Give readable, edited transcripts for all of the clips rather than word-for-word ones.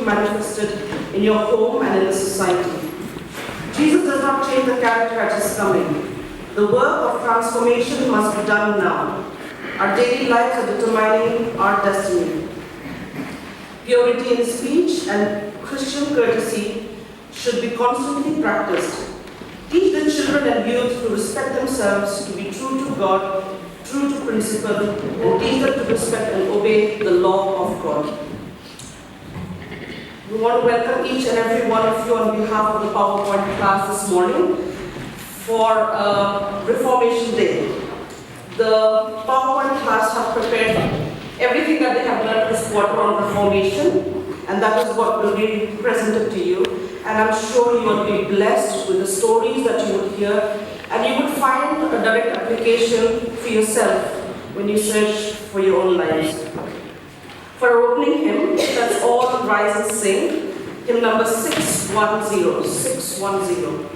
be manifested in your home and in the society. Jesus does not change the character at his coming. The work of transformation must be done now. Our daily lives are determining our destiny. Purity in speech and Christian courtesy should be constantly practiced. Teach the children and youth to respect themselves, to be true to God, true to principle, and teach them to respect and obey the law of God. We want to welcome each and every one of you on behalf of the PowerPoint class this morning for Reformation Day. The PowerPoint class have prepared everything that they have learned this quarter on Reformation, and that is what will be presented to you. And I'm sure you will be blessed with the stories that you would hear, and you would find a direct application for yourself when you search for your own lives. For our opening hymn, let's all rise and sing hymn number 610. 610.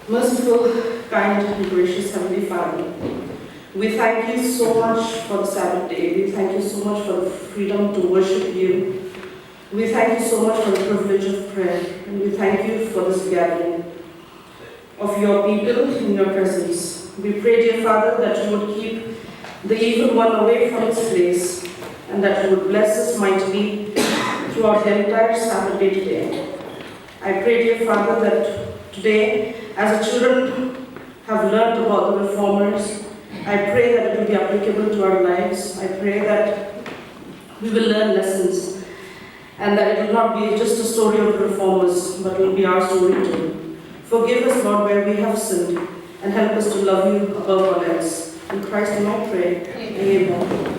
Merciful, kind, and gracious Heavenly Father, we thank you so much for the Sabbath day. We thank you so much for the freedom to worship you. We thank you so much for the privilege of prayer. And we thank you for this gathering of your people in your presence. We pray, dear Father, that you would keep the evil one away from its place, and that you would bless us mightily throughout the entire Sabbath day today. I pray, dear Father, that today, as the children have learned about the reformers, I pray that it will be applicable to our lives. I pray that we will learn lessons, and that it will not be just a story of the reformers, but will be our story too. Forgive us, Lord, where we have sinned, and help us to love you above all else. In Christ's name I pray. Amen.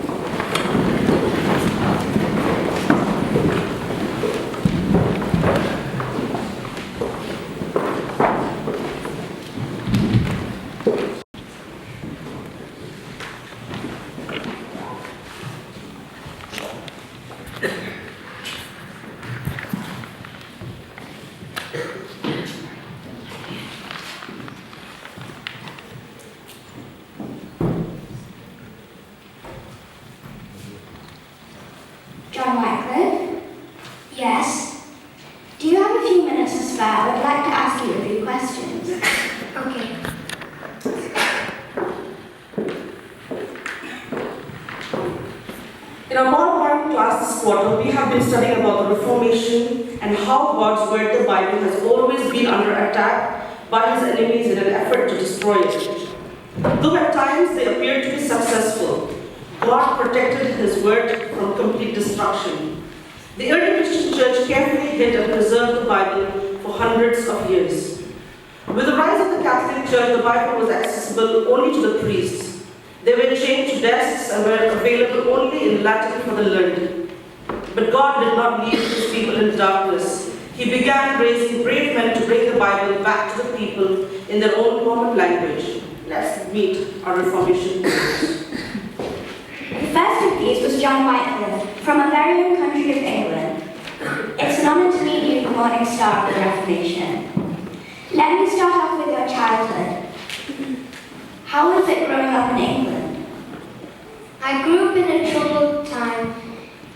class this quarter, we have been studying about the Reformation and how God's Word, the Bible, has always been under attack by his enemies in an effort to destroy it. Though at times they appeared to be successful, God protected his Word from complete destruction. The early Christian church carefully hid and preserved the Bible for hundreds of years. With the rise of the Catholic Church, the Bible was accessible only to the priests. They were chained to desks and were available only in Latin for the learned. But God did not leave his people in darkness. He began raising brave men to bring the Bible back to the people in their own common language. Let's meet our Reformation leaders. The first of these was John Wycliffe, from a very young country of England. It's an honour to meet you, the morning star of the Reformation. Let me start off with your childhood. How was it growing up in England? I grew up in a troubled time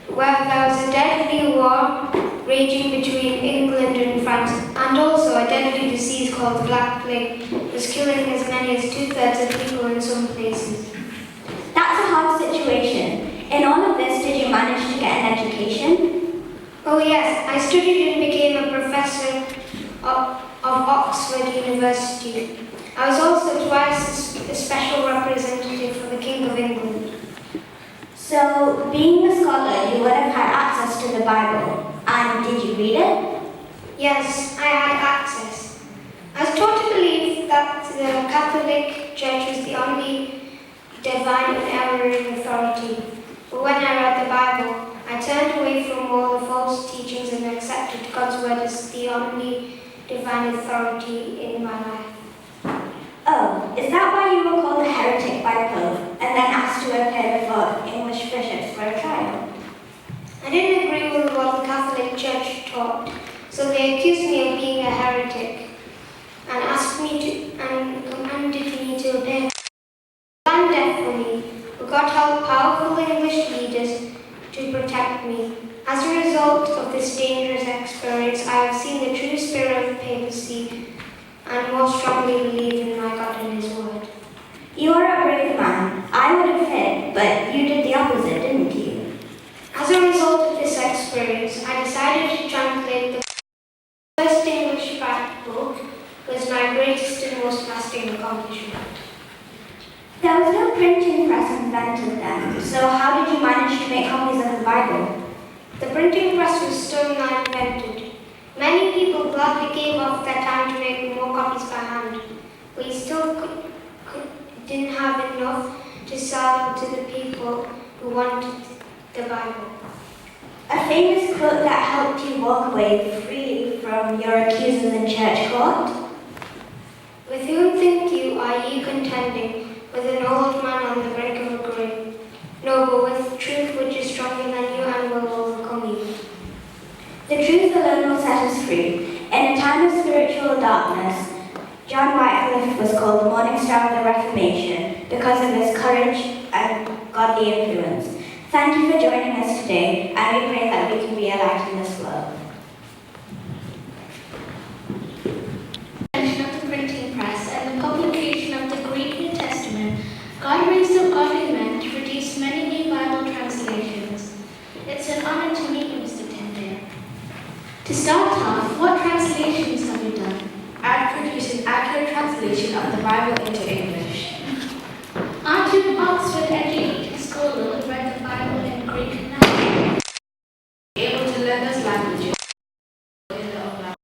where there was a deadly war raging between England and France, and also a deadly disease called the Black Plague was killing as many as 2/3 of people in some places. That's a hard situation. In all of this, did you manage to get an education? Oh yes, I studied and became a professor of Oxford University. I was also twice a special representative for the King of England. So, being a scholar, you would have had access to the Bible. And did you read it? Yes, I had access. I was taught to believe that the Catholic Church was the only divine and erring authority. But when I read the Bible, I turned away from all the false teachings and accepted God's word as the only divine authority in my life. Oh, is that why you were called a heretic by Pope and then asked to appear before English bishops for a trial? I didn't agree with what the Catholic Church taught, so they accused me of being a heretic and commanded me to appear. I'm deaf for me, but God helped powerful English leaders to protect me. As a result of this dangerous experience, I have seen the true spirit of papacy and more strongly believe in my God and his word. You are a brave man. I would have hid, but you did the opposite, didn't you? As a result of this experience, I decided to translate the first English Bible was my greatest and most lasting accomplishment. There was no printing press invented then, so how did you manage to make copies of the Bible? The printing press was still not invented. Many people gladly gave up their time to make more copies by hand. We still didn't have enough to sell to the people who wanted the Bible. A famous quote that helped you walk away free from your accusers in church court? With whom think you are ye contending? With an old man on the brink of a grave? No, but with truth which is stronger than you and will overcome you. The truth alone will set us free. In a time of spiritual darkness, John Wycliffe was called the morning star of the Reformation because of his courage and godly influence. Thank you for joining us today, and we pray that we can be a light in this world. The invention of the printing press and the publication of the Greek New Testament, God raised up godly men to produce many new Bible translations. It's an honor to meet you, Mr. Tyndale. To start off, what translations have you done? I've produced an accurate translation of the Bible into English. Aren't you an Oxford-educated scholar who read the Bible in Greek now? Able to learn those languages.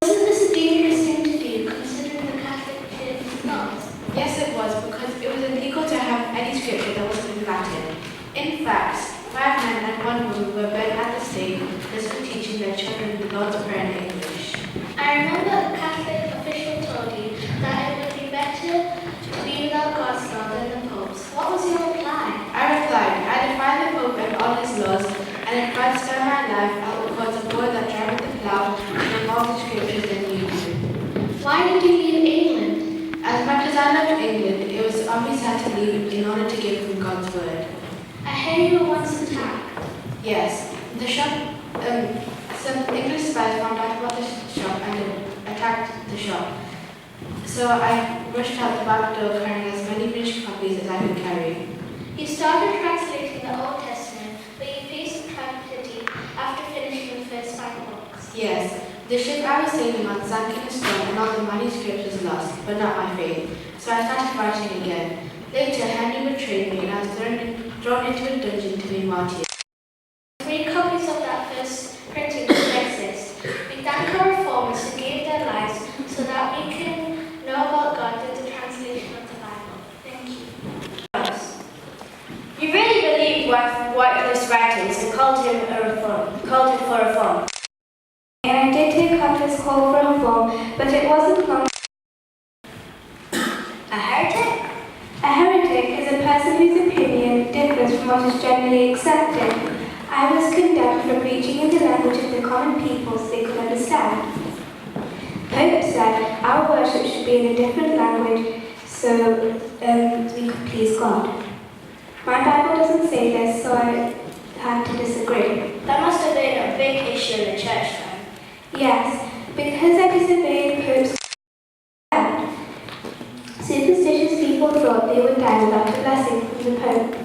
Wasn't this a dangerous thing to do, considering the Catholic Church's laws? Yes, it was, because it was illegal to have any scripture that wasn't in Latin. In fact, 5 men and 1 woman were burned at the stake just for teaching their children the Lord's Prayer in English. I remember a Catholic official told you that it would be better to be without God's law than the Pope's. What was your reply? I replied, I defy the Pope and all his laws, and if God spare my life, I will cause a boy that driveth the plough and more the scriptures than you do. Why did you leave England? As much as I loved England, it was obvious I had to leave in order to give them God's word. I hear you were once attacked. Yes, the shop, some English spies found out about the shop and attacked the shop. So I rushed out the back door carrying as many finished copies as I could carry. You started translating the Old Testament, but you faced tragedy Yes, the ship I was sailing on sank in a storm and all the manuscript was lost, but not my faith. So I started writing again. Later, Henry betrayed me and I was thrown into a dungeon to be martyred. 3 copies of that first printing still exist. We thank our reformers who gave their lives so that we can know about God through the translation of the Bible. Thank you. You really believed Wycliffe's writings and called him for reform. And I did take up his call for reform, but it wasn't long. A heretic? A heretic is a person whose opinion differs from what is generally accepted. I was condemned for preaching in the language of the common people so they could understand. Pope said our worship should be in a different language so we could please God. My Bible doesn't say this, so I had to disagree. That must have been a big issue in the church then. Yes, because I disobeyed Pope's command. Superstitious people thought they would die without a blessing from the Pope.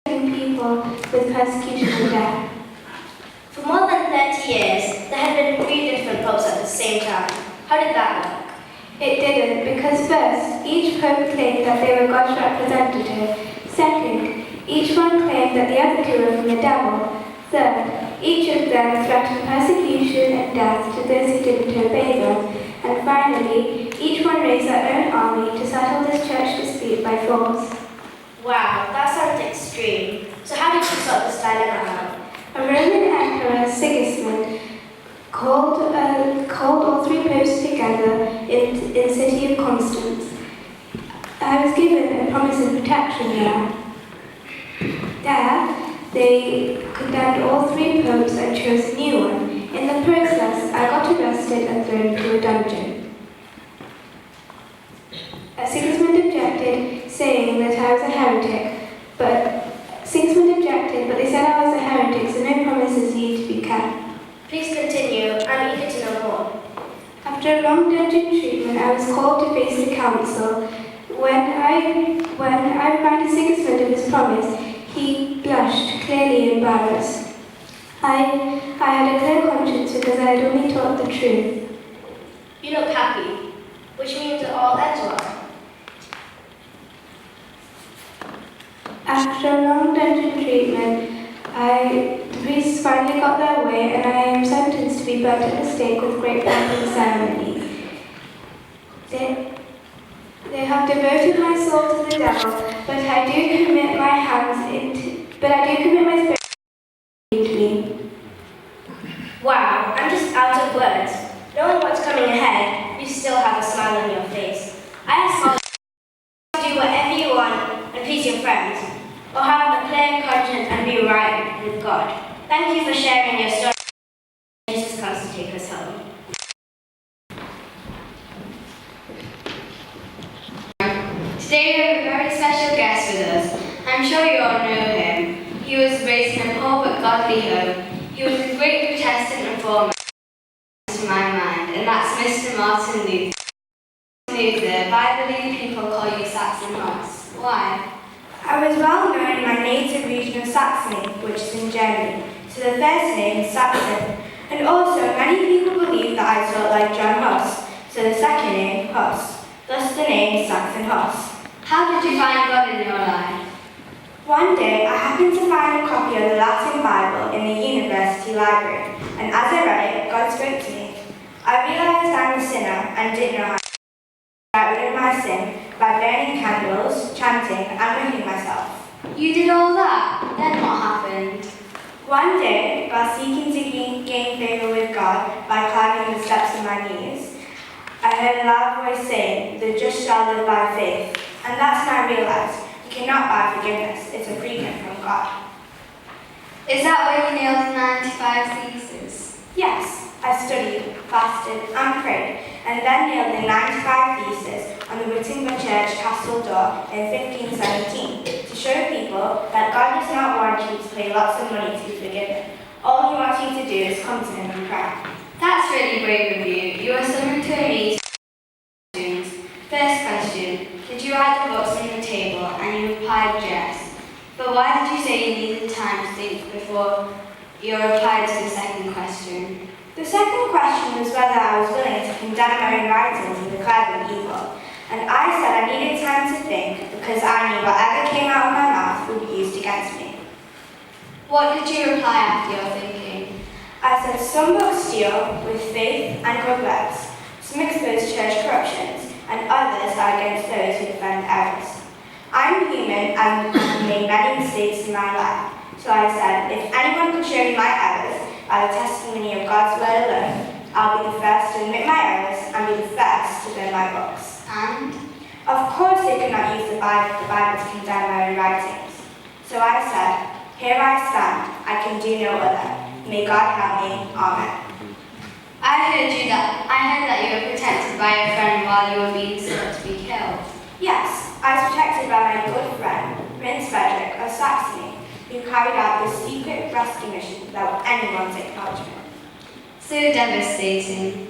People with persecution and death. For more than 30 years, there had been 3 different popes at the same time. How did that work? It didn't, because first, each pope claimed that they were God's representative. Second, each one claimed that the other 2 were from the devil. Third, each of them threatened persecution and death to those who didn't obey them. And finally, each one raised their own army to settle this church dispute by force. Wow, that sounds extreme. So how did you sort this dilemma out? A Roman emperor, Sigismund, called all 3 popes together in the city of Constance. I was given a promise of protection there. There, they condemned all 3 popes and chose a new one. In the process, I got arrested and thrown into a dungeon. Sigismund objected, saying that I was a heretic, but they said I was a heretic, so no promises need to be kept. Please continue. I'm eager to know more. After a long dungeon treatment, I was called to face the council. When I reminded Sigismund of his promise, he blushed, clearly embarrassed. I had a clear conscience because I had only taught the truth. You look happy, which means it all ends well. After a long dungeon treatment, the priests finally got their way, and I am sentenced to be burnt at the stake with great pomp and ceremony. They have devoted my soul to the devil, but I do commit my spirit into me. Wow, I'm just out of words. Knowing what's coming ahead, you still have a smile on your face. I ask you to do whatever you want and please your friends, or have a clear conscience and be right with God. Thank you for sharing your story. Jesus comes to take us home. Today we have a very special guest with us. I'm sure you all know him. He was raised in a poor but godly home. He was a great Protestant reformer to my mind, and that's Mr. Martin Luther. Luther, I believe people call you Saxon Hoss. Why? I was well known in my native region of Saxony, which is in Germany, so the first name is Saxon. And also, many people believe that I spelled like John Huss, so the second name, Huss. Thus the name Saxon Huss. How did you find God in your life? One day, I happened to find a copy of the Latin Bible in the university library, and as I read it, God spoke to me. I realized I'm a sinner and didn't know how to get rid of my sin by burning candles, chanting, and whipping myself. You did all that? Then what happened? One day, while seeking to gain favor with God by climbing the steps of my knees, I heard a loud voice saying, "The just shall live by faith." And that's when I realized you cannot buy forgiveness. It's a free gift from God. Is that why you nailed the 95 Theses? Yes, I studied, fasted, and prayed, and then nailed the 95 Theses on the Wittenberg Church castle door in 1517 to show people that God does not want you to pay lots of money to be forgiven. All He wants you to do is come to Him and pray. That's really brave of you. You are someone to amaze questions. First question, did you write the books on the table? And you replied yes. But why did you say you needed time to think before you replied to the second question? The second question was whether I was willing to condemn my own writings and declare them evil. And I said I needed time to think because I knew whatever came out of my mouth would be used against me. What did you reply after your thinking? I said some books deal with faith and good works, some expose church corruptions, and others are against those who defend errors. I'm human and have made many mistakes in my life, so I said if anyone could show me my errors by the testimony of God's word alone, I'll be the first to admit my errors and be the first to burn my books. And? Of course they could not use the Bible to condemn my own writings. So I said, here I stand, I can do no other. May God help me. Amen. I heard that you were protected by a friend while you were being sought to be killed. Yes, I was protected by my good friend, Prince Frederick of Saxony, who carried out this secret rescue mission without anyone's acknowledgement. So devastating.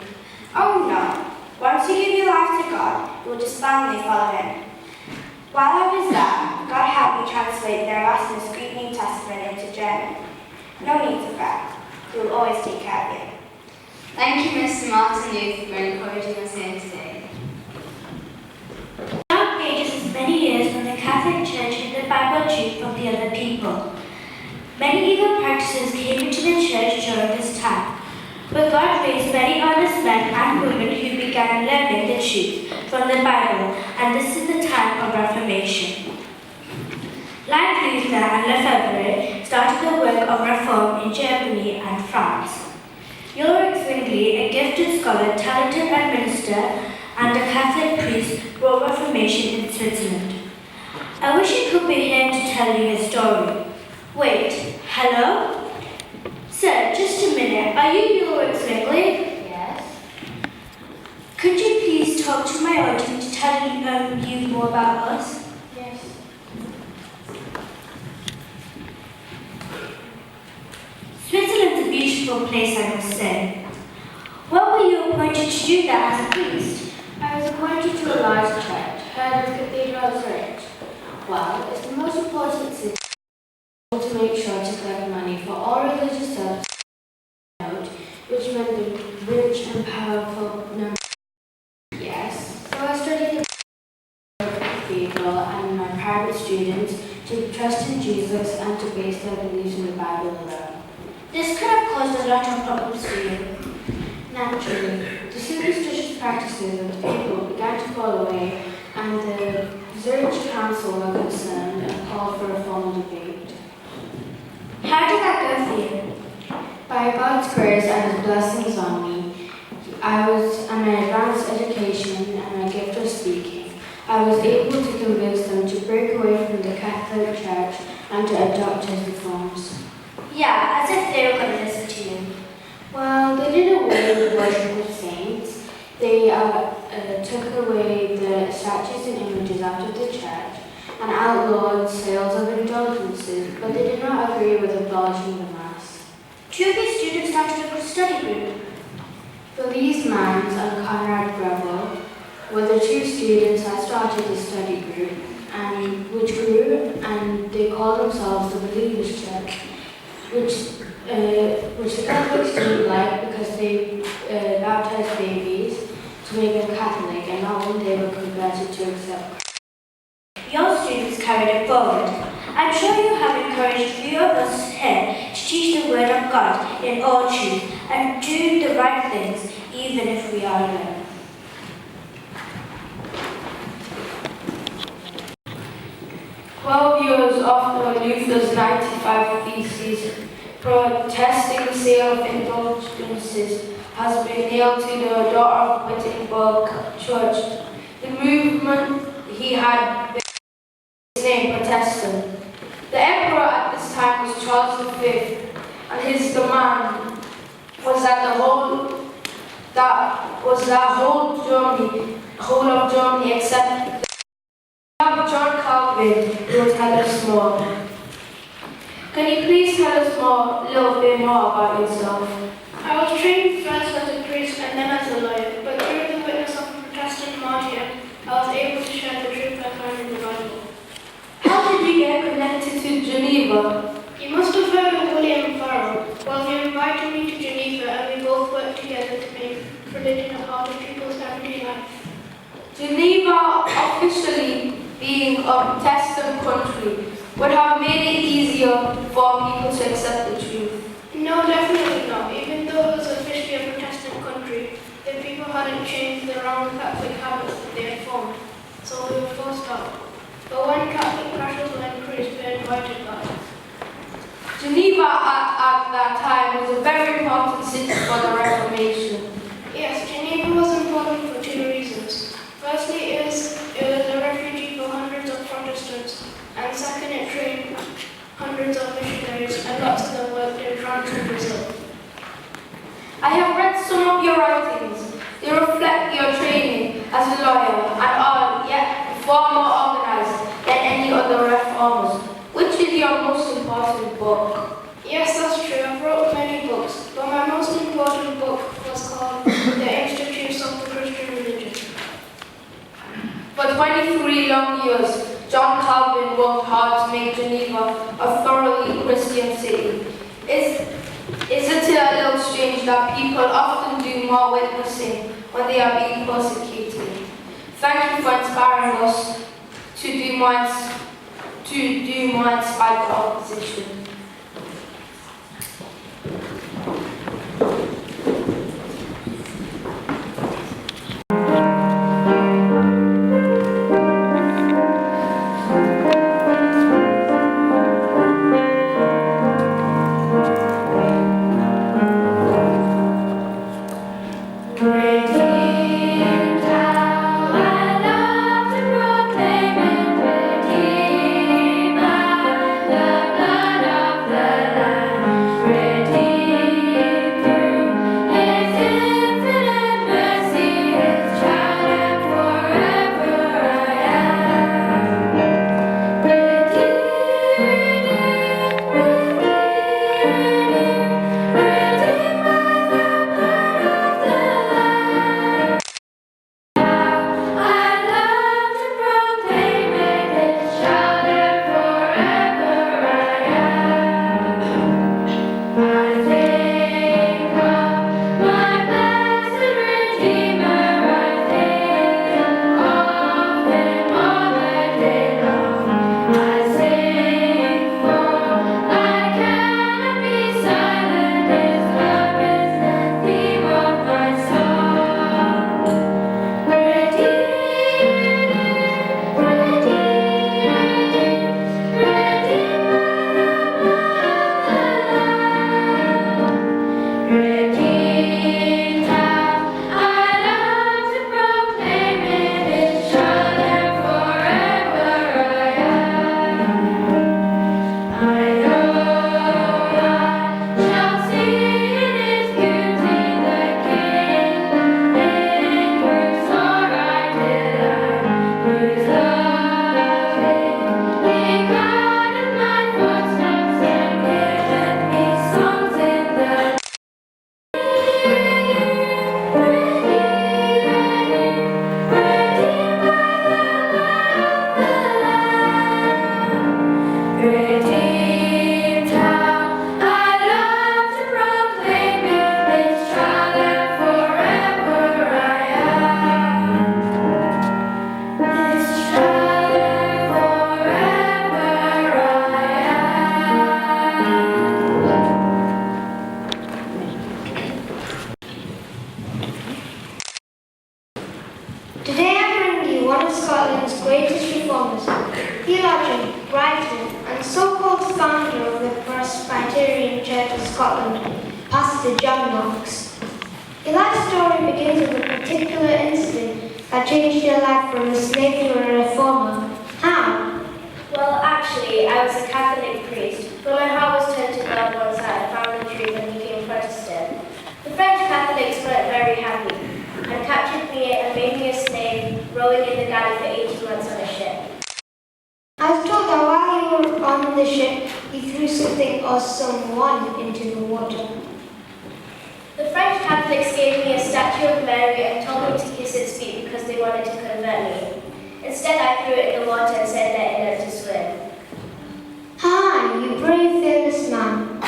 Oh no. Once you give your life to God, you will just blindly follow Him. While I was there, God helped me translate the Erasmus Greek New Testament into German. No need to fret. He will always take care of you. Thank you, Mr. Martin Luther, for encouraging us here today. Dark Ages is many years when the Catholic Church hid the Bible truth from the other people. Many evil practices came into the church during this time, but God raised many honest men and women who began learning the truth from the Bible, and this is the time of Reformation. Like Luther and Lefebvre started the work of reform in Germany and France. Ulrich Zwingli, a gifted scholar, talented administrator, and a Catholic priest, brought Reformation in Switzerland. I wish I could be here to tell you his story. Wait, hello? Sir, just a minute. Are you Ulrich Zwingli? Yes? Could you please talk to my audience to tell you more about us? Yes. Switzerland's a beautiful place, I must say. What were you appointed to do there as a priest? I was appointed to a large church, heard of Cathedral Church. Well, it's the most important city to make sure to collect money for all religious services, which meant the rich and powerful number. Yes, so I studied the cathedral and my private students to trust in Jesus and to base their beliefs in the Bible alone. This could have caused a lot of problems for you. Naturally, the superstitious practices of the people began to fall away, and the Zurich Council were concerned and called for a formal debate. How did that go for you? By God's grace and His blessings on me, I was an advanced education and a gift of speaking. I was able to convince them to break away from the Catholic Church and to adopt His reforms. Yeah, as if they were going to listen to you. Well, they did away with worship of saints. They took away the statues and images out of the church and outlawed sales of indulgences, but they did not agree with abolishing the Mass. Two of your students started a study group. Felice Mans and Conrad Greville were the two students that started the study group, and which grew, and they called themselves the Believers' Church, which the Catholics didn't like because they baptized babies to make them Catholic, and not when they were converted to accept Christ. Your students carried it forward. I'm sure you have encouraged a few of us here to teach the Word of God in all truth and do the right things, even if we are alone. Years after Luther's 95 Theses protesting the sale of indulgences has been nailed to the door of Wittenberg Church, the movement he had been named Protestant. The emperor at this time was Charles V, and his demand was that whole of Germany except John Calvin, who will tell us more. Can you please tell us a little bit more about yourself? I was trained first as a priest and then as a lawyer, but through the witness of Protestant martyrdom, I was able to share the truth I found in the Bible. How did you get connected to Geneva officially being a Protestant country would have made it easier for people to accept the truth. No, definitely not. Even though it was officially a Protestant country, the people hadn't changed the Roman Catholic habits that they had formed, so we were forced out. But when Catholic pressures were increased, we invited that. Geneva at that time was a very important city for the Reformation. Yes, Geneva was important for two reasons. Firstly, it was a refuge for hundreds of Protestants, and second, it trained hundreds of missionaries, and lots of them worked in France and Brazil. I have read some of your writings. They reflect your training as a lawyer and are yet far more organized than any other reformers. Which is your most important book? Yes, that's true. I've wrote many books, but my most important book was called The Institutes of the Christian Religion. For 23 long years, John Calvin worked hard to make Geneva a thoroughly Christian city. Is it a little strange that people often do more witnessing when they are being persecuted? Thank you for inspiring us to do more in spite of the opposition. Today I bring you one of Scotland's greatest reformers, theologian, writer, and so-called founder of the Presbyterian Church of Scotland, Pastor John Knox. Your life story begins with a particular incident that changed your life from a slave to a reformer. How? Well, actually, I was a Catholic priest, but my heart was turned to God once I had found the truth and became Protestant. The French Catholics weren't very happy and captured me and made me a slave, rowing in the galley for 18 months on a ship. I was told that while you were on the ship, you threw something or someone into the water. The French Catholics gave me a statue of Mary and told me to kiss its feet because they wanted to convert me. Instead, I threw it in the water and said let it learn to swim. Hi, you brave, fearless man.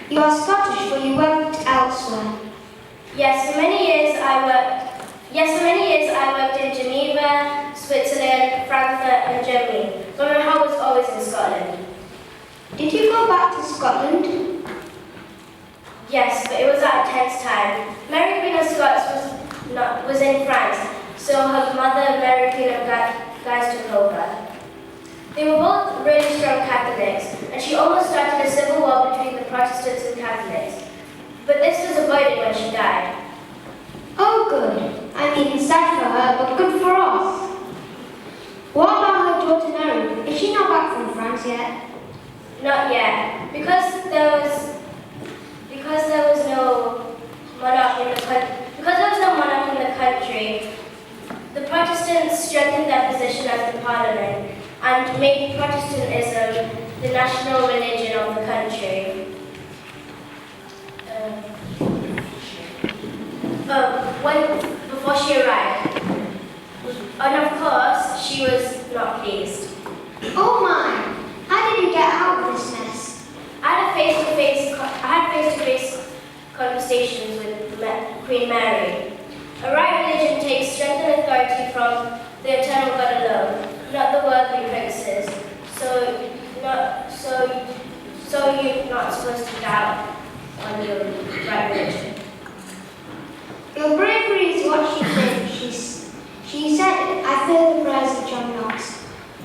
You are Scottish, but you worked elsewhere. Yes, for many years I worked in Geneva, Vienna, Switzerland, Frankfurt and Germany, but my heart was always in Scotland. Did you go back to Scotland? Yes, but it was at a tense time. Mary Queen of Scots was in France, so her mother, Mary Queen of Guise, took over. They were both really strong Catholics, and she almost started a civil war between the Protestants and Catholics. But this was avoided when she died. Oh, good. I mean, sad for her, but good for us. What about her daughter Mary? Is she not back from France yet? Not yet, because there was no monarch in the country. The Protestants strengthened their position as the Parliament and made Protestantism the national religion of the country. Before she arrived, and of course she was not pleased. Oh my! How did you get out of this mess? I had face-to-face conversations with Queen Mary. A right religion takes strength and authority from the eternal God alone, not the worldly princes. So you're not supposed to doubt on your right religion. Your bravery is what she did. She said, I feel the prayers of John Knox,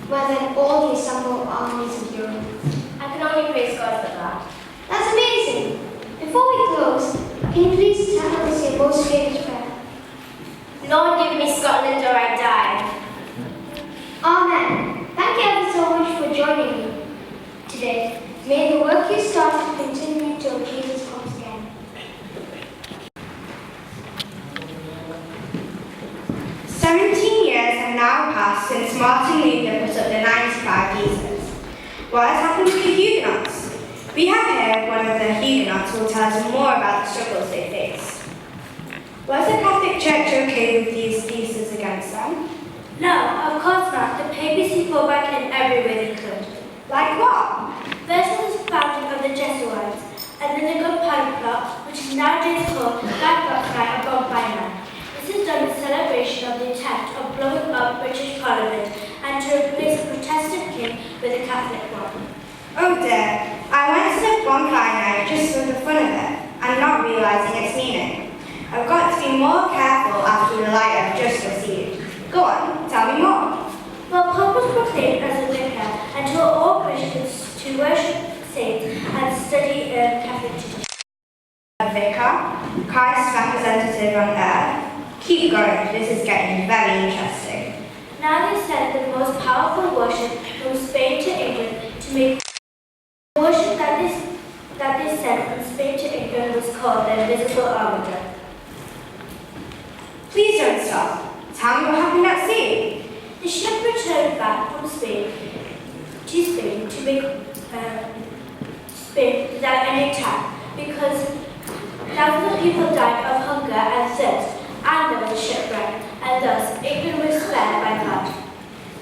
where then all the assembled armies of Europe. I can only praise God for that. That's amazing. Before we close, can you please tell us your most favorite prayer? Lord, give me Scotland or I die. Amen. Thank you ever so much for joining me today. May the work you started continue till Jesus comes again. 17 years have now passed since Martin Luther put up the 95 Theses. What has happened to the Huguenots? We have here one of the Huguenots who will tell us more about the struggles they faced. Was the Catholic Church okay with these theses against them? No, of course not. The papacy fought back in every way they could. Like what? First was the founding of the Jesuits, and then the Good Party Plot, which is nowadays called Black Box Night or Bonfire Night. This is done in celebration of the attempt of blowing up British Parliament and to replace a Protestant king with a Catholic one. Oh dear, I went to the bonfire night just for the fun of it, and not realising its meaning. I've got to be more careful after the light I've just received. Go on, tell me more. Well, Pope was proclaimed as a vicar and taught all Christians to worship saints and study Catholic tradition. A vicar, Christ's representative on earth. Keep going, this is getting very interesting. Now they sent the most powerful worship from Spain to England to make the worship that they sent from Spain to England was called the Invisible Armature. Please don't stop. Tell me what happened at sea. The ship returned back from Spain to make Spain without any attack because thousands of people died of hunger and thirst, and there was a shipwreck, and thus England was spared by God.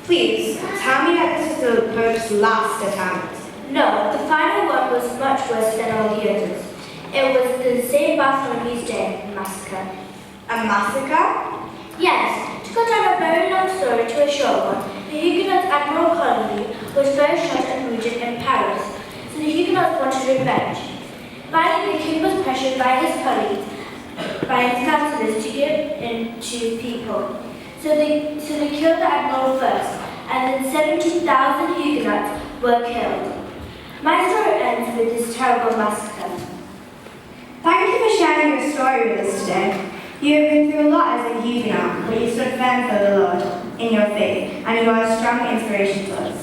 Please, tell me that this was the Pope's last attempt. No, the final one was much worse than all the others. It was the St. Bartholomew's Day massacre. A massacre? Yes, to cut down a very long story to a short one, the Huguenot Admiral Coligny was very shot and wounded in Paris, so the Huguenots wanted revenge. Finally, the king was pressured by his colleagues, by his councillors to give in to people. So they killed the admiral first, and then 70,000 Huguenots were killed. My story ends with this terrible massacre. Thank you for sharing your story with us today. You have been through a lot as a Huguenot, but you stood firm for the Lord in your faith, and you are a strong inspiration to us.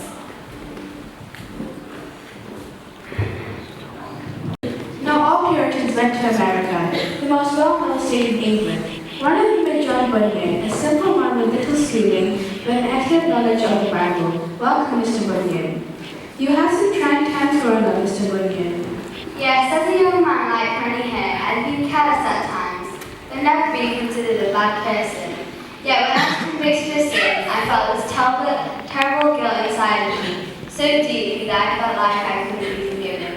Now all Puritans went to America, the most well-known state in England. One of them is John Bunyan, a simple man with little schooling, with an excellent knowledge of the Bible. Welcome, Mr. Bunyan. You have some trying times growing up, Mr. Bunyan. Yes, as a young man like many here, I've been careless at times, but never been considered a bad person. Yet when I was convicted of sin, I felt this terrible guilt inside of me, so deeply that I felt like I couldn't be forgiven.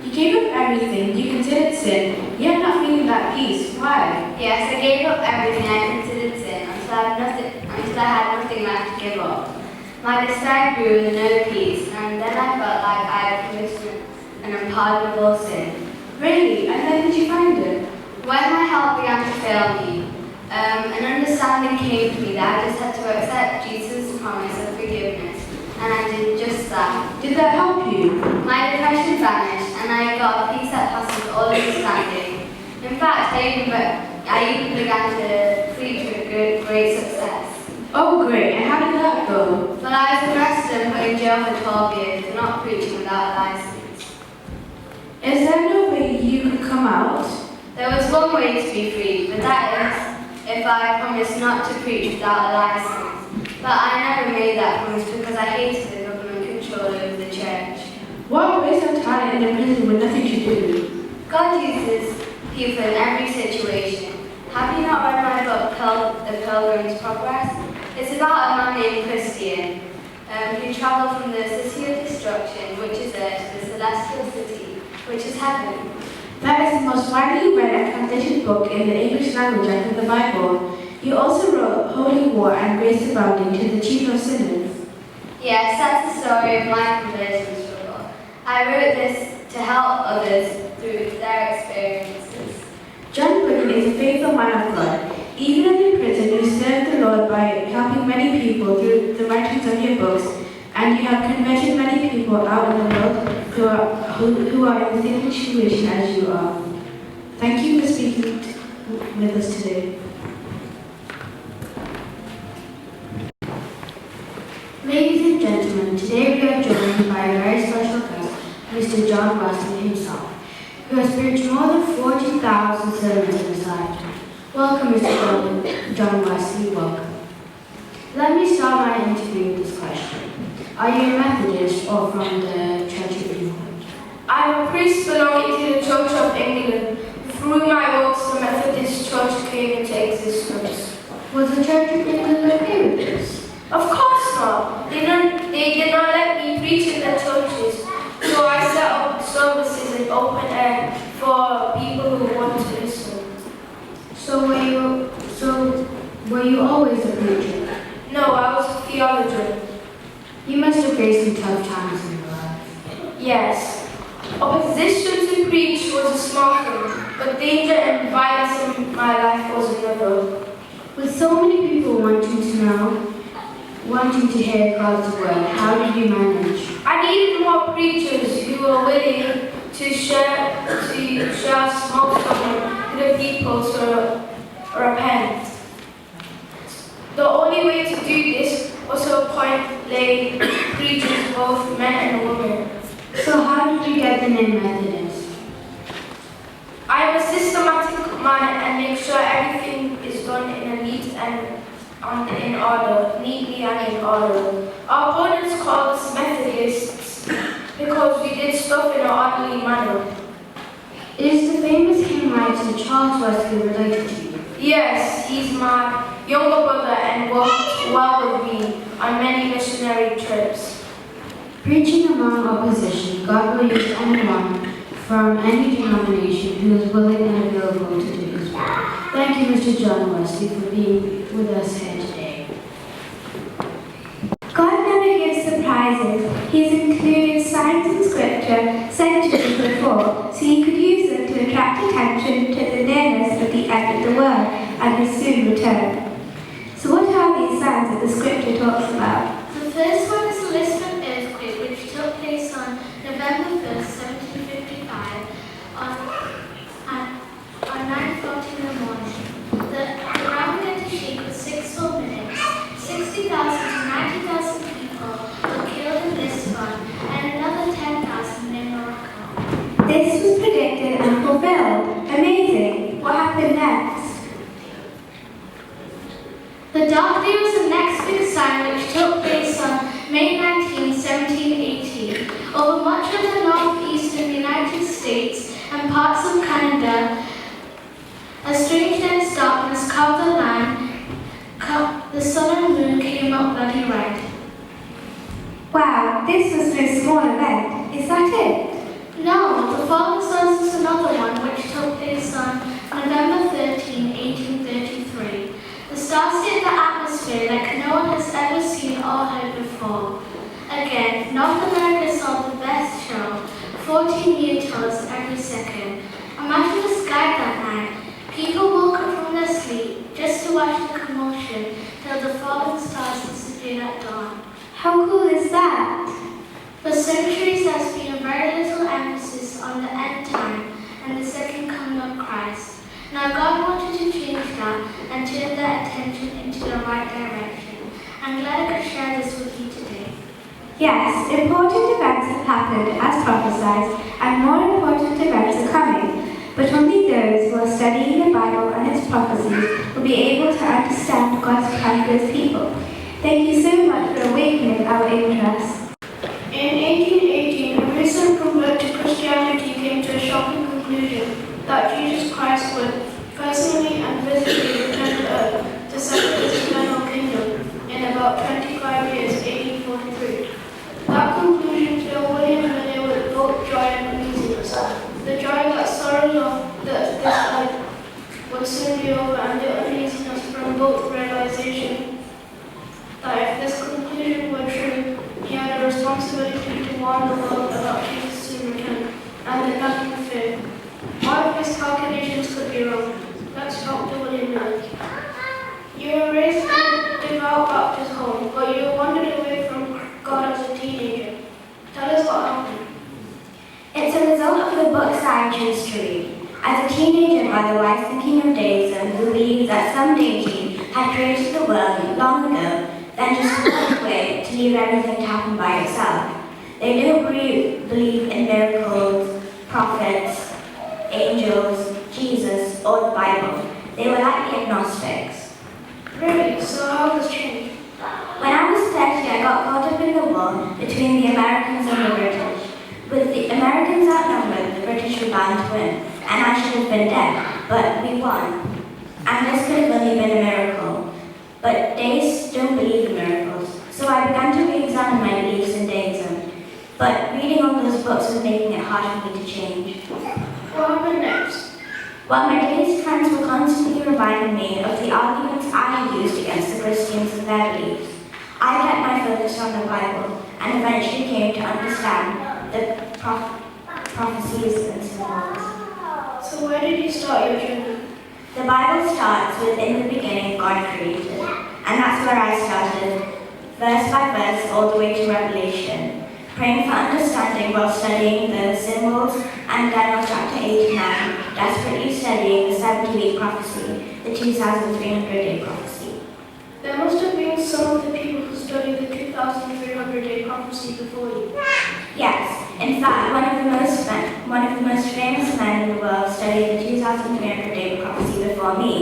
You gave up everything you considered sin, yet not feeling that peace. Why? Yes, I gave up everything I considered sin until I had nothing until I had nothing left to give up. My despair grew with no peace, and then I felt like I had committed an unpardonable sin. Really? And then did you find it? When my health began to fail me, an understanding came to me that I just had to accept Jesus' promise of forgiveness, and I did just that. Did that help you? My depression vanished, and I got a peace that passes all understanding. In fact, I even began to preach with great success. Oh, great. And how did that go? But I was arrested and put in jail for 12 years for not preaching without a license. Is there no way you could come out? There was one way to be free, but that is if I promised not to preach without a license. But I never made that promise because I hated the government control over the church. What a waste of time in a prison with nothing to do. God uses people in every situation. Have you not read my book, The Pilgrim's Progress? It's about a man named Christian who travelled from the city of destruction, which is earth, to the celestial city, which is heaven. That is the most widely read and translated book in the English language after the Bible. You also wrote Holy War and Grace Abounding to the Chief of Sinners. Yes, that's the story of my conversion struggle. I wrote this to help others through their experiences. John Bunyan is a faithful man of God. Even in prison, you serve the Lord by helping many people through the writings of your books, and you have converted many people out in the world who are in the same situation as you are. Thank you for speaking with us today. Ladies and gentlemen, today we are joined by a very special guest, Mr. John Wesley himself, who has preached more than 40,000 sermons in his lifetime. Welcome, Mr. John Wesley, welcome. Let me start my interview with this question. Are you a Methodist or from the Church of England? I am a priest belonging to the Church of England. Through my works, the Methodist Church came into existence. Was the Church of England okay with this? Of course not. They did not let me preach in their churches, so I set up services in open air for people who want to listen. So were you always a preacher? No, I was a theologian. You must have faced some tough times in your life. Yes. Opposition to preach was a small thing, but danger and violence in my life was another. With so many people wanting to hear God's word, how did you manage? I needed more preachers who were willing to share small stuff with the people to repent. The only way to do this was to appoint lay preachers, both men and women. So how did you get the name Methodist? I am a systematic man and make sure everything is done in a neatly and in order. Our opponents call us Methodists because we did stuff in an orderly manner. Is the famous hymn writer Charles Wesley related to you? Yes, he's my younger brother and worked well with me on many missionary trips. Preaching among opposition, God will use anyone from any denomination who is willing and available to do His work. Thank you, Mr. John Wesley, for being with us here today. God never gives surprises. He's included signs in Scripture centuries before, so you could use them to attract attention to the nearness of the end of the world and His soon return. So what are these signs that the Scripture talks about? The first one is the Lisbon earthquake, which took place on November 1st, 1755, on 9:40 in the morning. The ground began to shake for 6 full minutes. 60,000 to 90,000 people were killed in Lisbon, and another 10,000 in Morocco. This was predicted and fulfilled. Amazing. What happened next? The dark day was the next big sign, which took place on May 19, 1780. Over much of the northeastern United States and parts of Canada, a strange dense darkness covered the land. The sun and moon came up bloody red. Wow, this was no small event. Is that it? No, the following stars is another one, which took place on November 13, 1833. The stars hit the atmosphere like no 14 utils every second. Imagine the sky that night. People woke up from their sleep just to watch the commotion till the fallen stars disappeared at dawn. How cool is that? For centuries, there's been very little emphasis on the end time and the second coming of Christ. Now God wanted to change that and turn their attention into the right direction. I'm glad I could share this with you today. Yes, important events have happened as prophesied, and more important events are coming. But only those who are studying the Bible and its prophecies will be able to understand God's plan for His people. Thank you so much for awakening our interest. In 1818, a recent convert to Christianity came to a shocking conclusion that Jesus Christ would personally and physically return to earth to set up His eternal kingdom in about 25 years, 1843. That conclusion filled William Miller with both joy and uneasiness. The joy that sorrows of this life would soon be over, and the uneasiness from both realization that if this conclusion were true, he had a responsibility to warn the world about Jesus' soon return, and that nothing to fear. What if his calculations could be wrong? Let's talk to William Miller. You were raised in a devout Baptist home, but you wandered away from God as a teenager. Tell us what happened. It's a result of the books I chose to read. As a teenager, by the wise thinking of deism, who believed that some deity had created the world long ago, then just walked away to leave everything to happen by itself. They don't believe in miracles, prophets, angels, Jesus, or the Bible. They were like the agnostics. Really? So how has this changed? When I was 30, I got caught up in the war between the Americans and the British. With the Americans outnumbered, the British were bound to win, and I should have been dead, but we won. And this could have only been a miracle. But deists don't believe in miracles, so I began to re-examine my beliefs in deism. But reading all those books was making it hard for me to change. What happened next? While my deist friends were constantly reminding me of the arguments I had used against the Christians and their beliefs, I kept my focus on the Bible and eventually came to understand the prophecies and symbols. So where did you start your journey? The Bible starts with "In the beginning God created," and that's where I started, verse by verse all the way to Revelation, praying for understanding while studying the symbols, and Daniel chapter 8 and 9, desperately studying the 70-week prophecy, the 2,300-day prophecy. There must have been some of the people who studied the 2,300-day prophecy before you. Yes, in fact, one of the most famous men in the world studied the 2,300-day prophecy before me.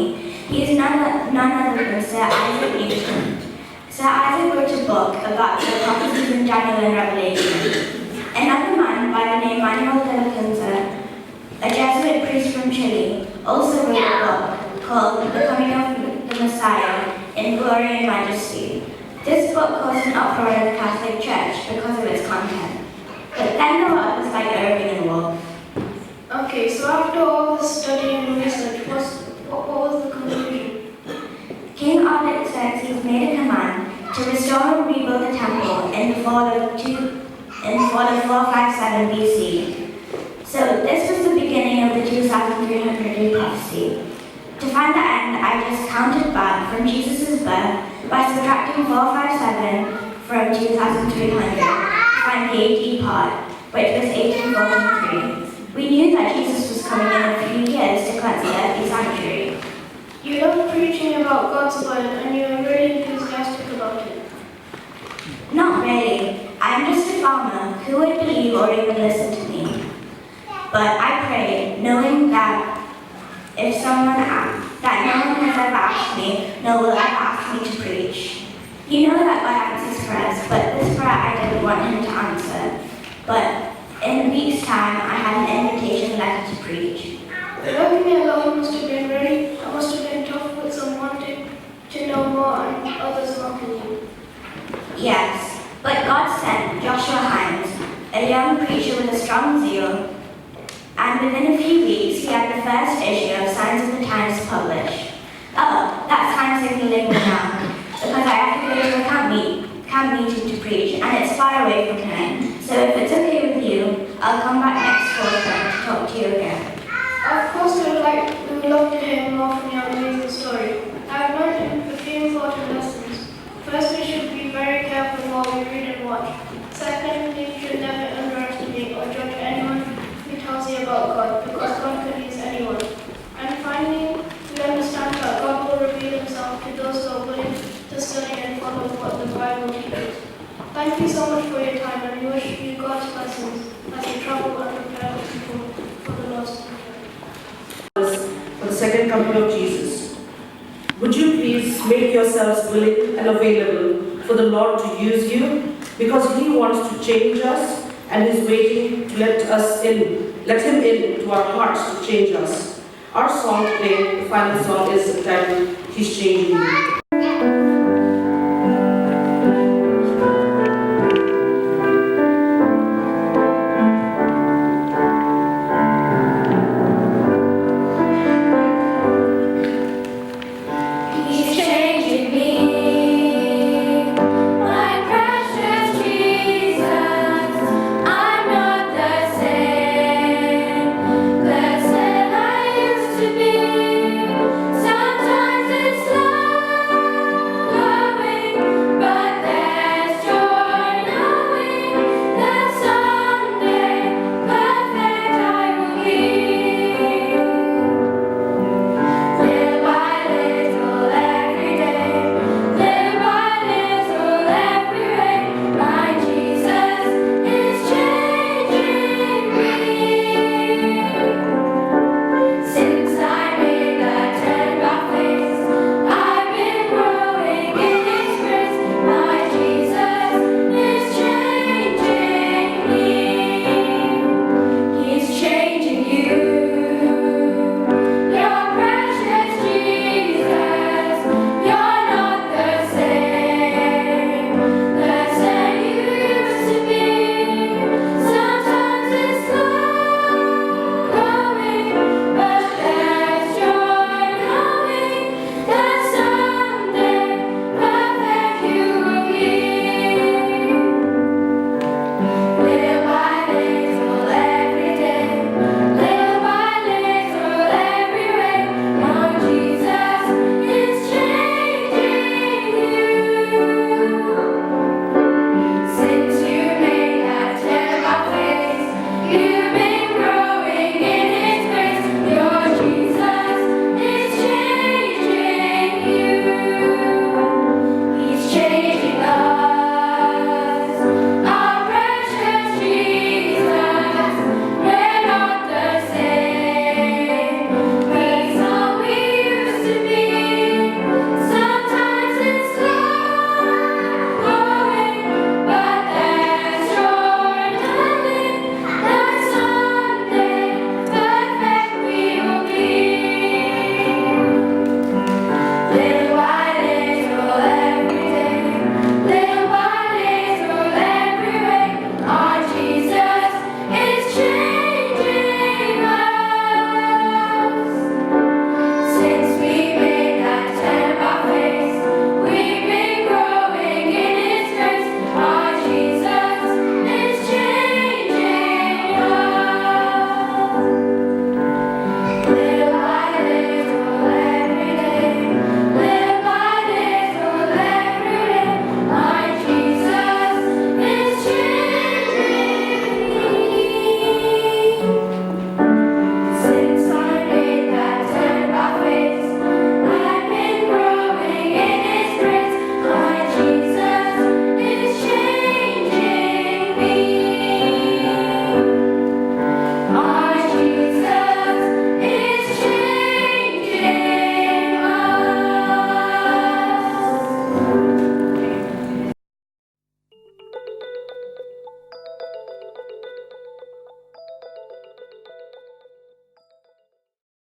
He is none other than Sir Isaac Newton. Sir Isaac wrote a book about the prophecies in Daniel and Revelation. Another man by the name Manuel de la Pinza, a Jesuit priest from Chile, also wrote a book called The Coming of the Messiah in Glory and Majesty. This book caused an uproar in the Catholic Church because of its content. But then the world was like Irving and Wolf. Okay, so after all this studying and research, what was the conclusion? King Artaxerxes made a command to restore and rebuild the temple in the fall of 457 BC. So this was the beginning of the 2,300-day prophecy. To find the end, I just counted back from Jesus' birth by subtracting 457 from 2,300 to find the AD part, which was 1843. We knew that Jesus was coming in a few years to cleanse the earthly sanctuary. You love preaching about God's word and you are really enthusiastic about it. Not really. I'm just a farmer who would believe or even listen to me. But I pray, knowing that if no one has ever asked me, no one will ever ask me to preach. You know that God answers prayers, but this prayer I didn't want Him to answer. But in a week's time, I had an invitation letter to preach. Working alone must have been tough with some wanting to know more and others mocking you. Yes, but God sent Joshua Hines, a young preacher with a strong zeal, and within a few weeks he had the first issue of Signs of the Times published. Oh, that's time signaling now, because I have to go to a camp meeting to preach, and it's far away from here. So if it's okay with you, I'll come back next quarter to talk to you again. Of course, we would love to hear more from your amazing story. I have learned a few important lessons. First, we should be very careful in what we read and watch. Second, we should never underestimate or judge anyone who tells you about God, because God can use anyone. And finally, we understand that God will reveal himself to those who are willing to study and follow what the Bible teaches. Thank you so much for your time, and we wish you God's blessings as you travel and prepare people for the lost. For the second coming of Jesus. Would you please make yourselves willing and available for the Lord to use you, because he wants to change us and is waiting to let him in to our hearts to change us. Our song today, the final song, is entitled He's Changing You.